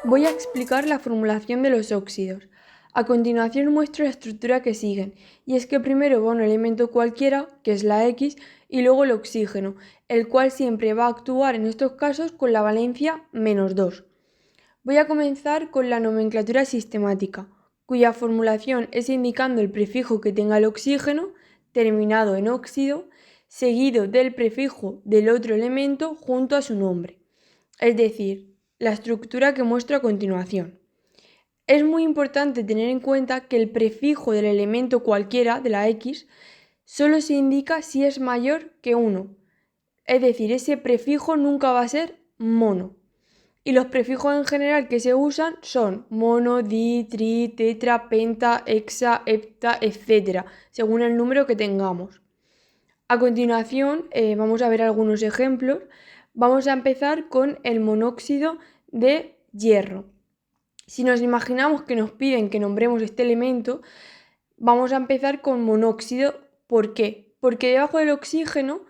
Voy a explicar la formulación de los óxidos. A continuación muestro la estructura que siguen, y es que primero va un elemento cualquiera, que es la X, y luego el oxígeno, el cual siempre va a actuar en estos casos con la valencia -2. Voy a comenzar con la nomenclatura sistemática, cuya formulación es indicando el prefijo que tenga el oxígeno, terminado en óxido, seguido del prefijo del otro elemento junto a su nombre, es decir, la estructura que muestro a continuación. Es muy importante tener en cuenta que el prefijo del elemento cualquiera de la X solo se indica si es mayor que 1, es decir, ese prefijo nunca va a ser mono. Y los prefijos en general que se usan son mono, di, tri, tetra, penta, hexa, hepta, etc., según el número que tengamos. A continuación, vamos a ver algunos ejemplos. Vamos a empezar con el monóxido de hierro. Si nos imaginamos que nos piden que nombremos este elemento, vamos a empezar con monóxido. ¿Por qué? Porque debajo del oxígeno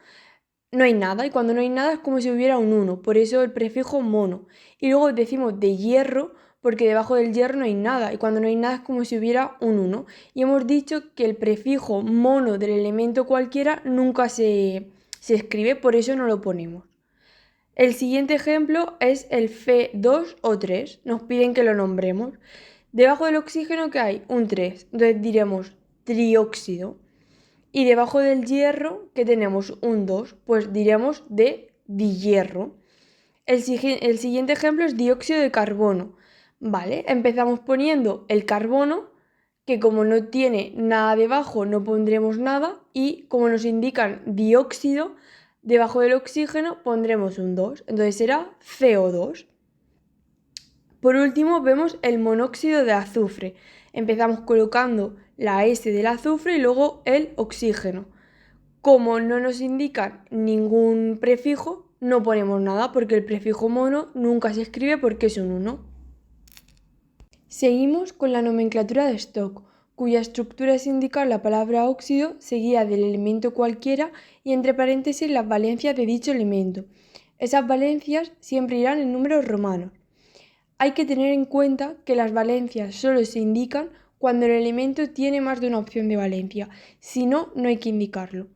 no hay nada, y cuando no hay nada es como si hubiera un 1, por eso el prefijo mono. Y luego decimos de hierro porque debajo del hierro no hay nada, y cuando no hay nada es como si hubiera un 1. Y hemos dicho que el prefijo mono del elemento cualquiera nunca se escribe, por eso no lo ponemos. El siguiente ejemplo es el Fe2 o 3, nos piden que lo nombremos. Debajo del oxígeno, ¿qué hay? Un 3, entonces diremos trióxido. Y debajo del hierro, que tenemos un 2, pues diremos de dihierro. El siguiente ejemplo es dióxido de carbono. Vale, empezamos poniendo el carbono, que como no tiene nada debajo no pondremos nada, y como nos indican dióxido, debajo del oxígeno pondremos un 2, entonces será CO2. Por último vemos el monóxido de azufre. Empezamos colocando la S del azufre y luego el oxígeno. Como no nos indican ningún prefijo, no ponemos nada porque el prefijo mono nunca se escribe porque es un 1. Seguimos con la nomenclatura de Stock, cuya estructura es indicar la palabra óxido seguida del elemento cualquiera y entre paréntesis las valencias de dicho elemento. Esas valencias siempre irán en números romanos. Hay que tener en cuenta que las valencias solo se indican cuando el elemento tiene más de una opción de valencia, si no, no hay que indicarlo.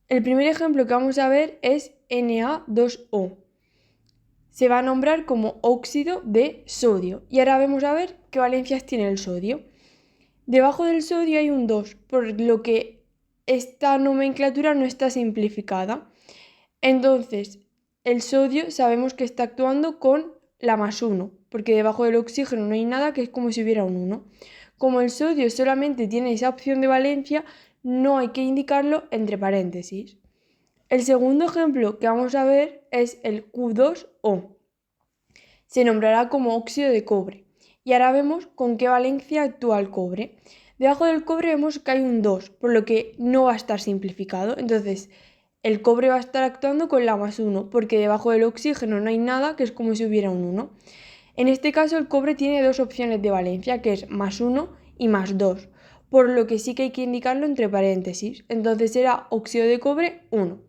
El primer ejemplo que vamos a ver es Na2O. Se va a nombrar como óxido de sodio. Y ahora vamos a ver qué valencias tiene el sodio. Debajo del sodio hay un 2, por lo que esta nomenclatura no está simplificada. Entonces, el sodio sabemos que está actuando con la +1, porque debajo del oxígeno no hay nada, que es como si hubiera un 1. Como el sodio solamente tiene esa opción de valencia, no hay que indicarlo entre paréntesis. El segundo ejemplo que vamos a ver es el Q2O. Se nombrará como óxido de cobre. Y ahora vemos con qué valencia actúa el cobre. Debajo del cobre vemos que hay un 2, por lo que no va a estar simplificado. Entonces, el cobre va a estar actuando con la +1, porque debajo del oxígeno no hay nada, que es como si hubiera un 1. En este caso, el cobre tiene dos opciones de valencia, que es +1 y +2, por lo que sí que hay que indicarlo entre paréntesis. Entonces será óxido de cobre 1.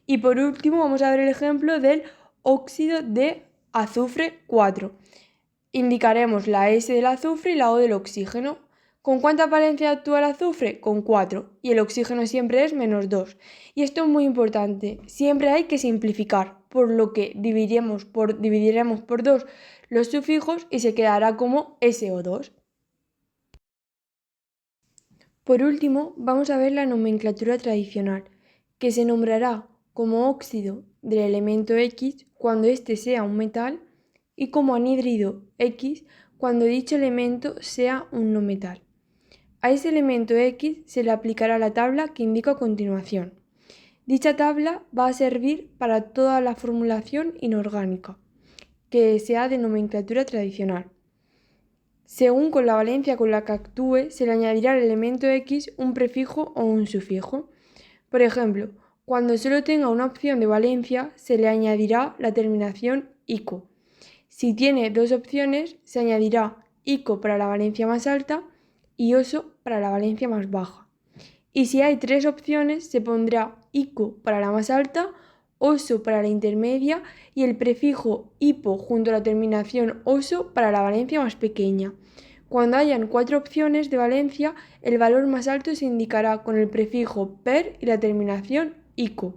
Y por último vamos a ver el ejemplo del óxido de azufre 4. Indicaremos la S del azufre y la O del oxígeno. ¿Con cuántas valencias actúa el azufre? Con 4. Y el oxígeno siempre es -2. Y esto es muy importante. Siempre hay que simplificar, por lo que dividiremos por 2 los sufijos y se quedará como SO2. Por último, vamos a ver la nomenclatura tradicional, que se nombrará como óxido del elemento X cuando éste sea un metal y como anhídrido X cuando dicho elemento sea un no metal. A ese elemento X se le aplicará la tabla que indico a continuación. Dicha tabla va a servir para toda la formulación inorgánica, que sea de nomenclatura tradicional. Según con la valencia con la que actúe, se le añadirá al elemento X un prefijo o un sufijo. Por ejemplo, cuando solo tenga una opción de valencia, se le añadirá la terminación ico. Si tiene dos opciones, se añadirá ico para la valencia más alta y oso para la valencia más baja. Y si hay tres opciones, se pondrá ico para la más alta, oso para la intermedia y el prefijo hipo junto a la terminación oso para la valencia más pequeña. Cuando hayan 4 opciones de valencia, el valor más alto se indicará con el prefijo per y la terminación ico.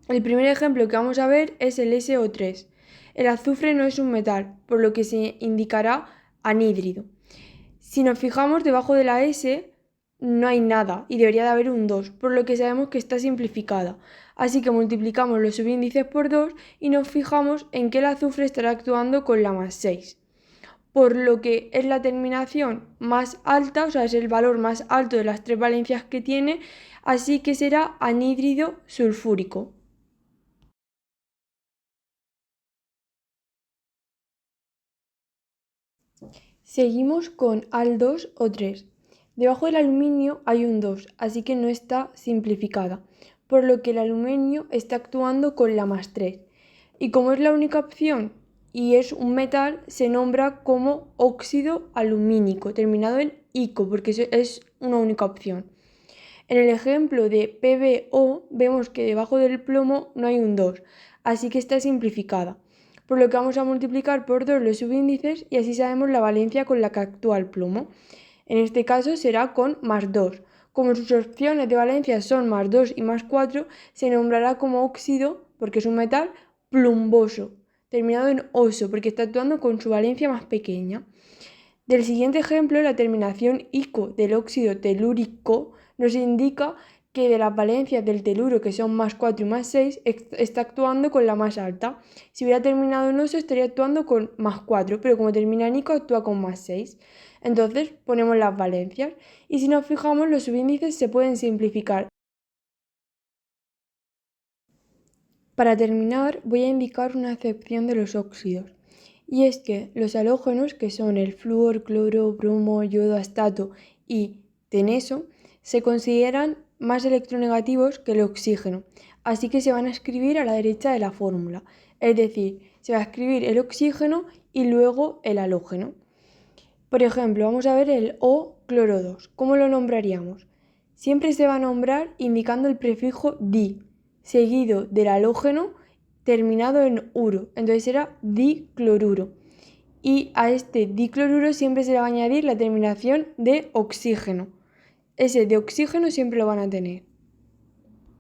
El primer ejemplo que vamos a ver es el SO3. El azufre no es un metal, por lo que se indicará anhídrido. Si nos fijamos debajo de la S, no hay nada y debería de haber un 2, por lo que sabemos que está simplificada. Así que multiplicamos los subíndices por 2 y nos fijamos en que el azufre estará actuando con la más 6. Por lo que es la terminación más alta, o sea, es el valor más alto de las 3 valencias que tiene, así que será anhídrido sulfúrico. Seguimos con al2 o 3. Debajo del aluminio hay un 2, así que no está simplificada, por lo que el aluminio está actuando con la más 3. Y como es la única opción y es un metal, se nombra como óxido alumínico, terminado en ico, porque es una única opción. En el ejemplo de PbO vemos que debajo del plomo no hay un 2, así que está simplificada, por lo que vamos a multiplicar por 2 los subíndices y así sabemos la valencia con la que actúa el plomo. En este caso será con más 2. Como sus opciones de valencia son más 2 y más 4, se nombrará como óxido, porque es un metal, plumboso, terminado en oso, porque está actuando con su valencia más pequeña. Del siguiente ejemplo, la terminación ico del óxido telúrico nos indica que de las valencias del teluro, que son más 4 y más 6, está actuando con la más alta. Si hubiera terminado en oso, estaría actuando con más 4, pero como termina en ico, actúa con más 6. Entonces ponemos las valencias y si nos fijamos, los subíndices se pueden simplificar. Para terminar, voy a indicar una excepción de los óxidos. Y es que los halógenos, que son el flúor, cloro, bromo, yodo, astato y teneso, se consideran más electronegativos que el oxígeno, así que se van a escribir a la derecha de la fórmula. Es decir, se va a escribir el oxígeno y luego el halógeno. Por ejemplo, vamos a ver el O-cloro 2. ¿Cómo lo nombraríamos? Siempre se va a nombrar indicando el prefijo di, seguido del halógeno terminado en uro. Entonces será dicloruro. Y a este dicloruro siempre se le va a añadir la terminación de oxígeno. Ese de oxígeno siempre lo van a tener.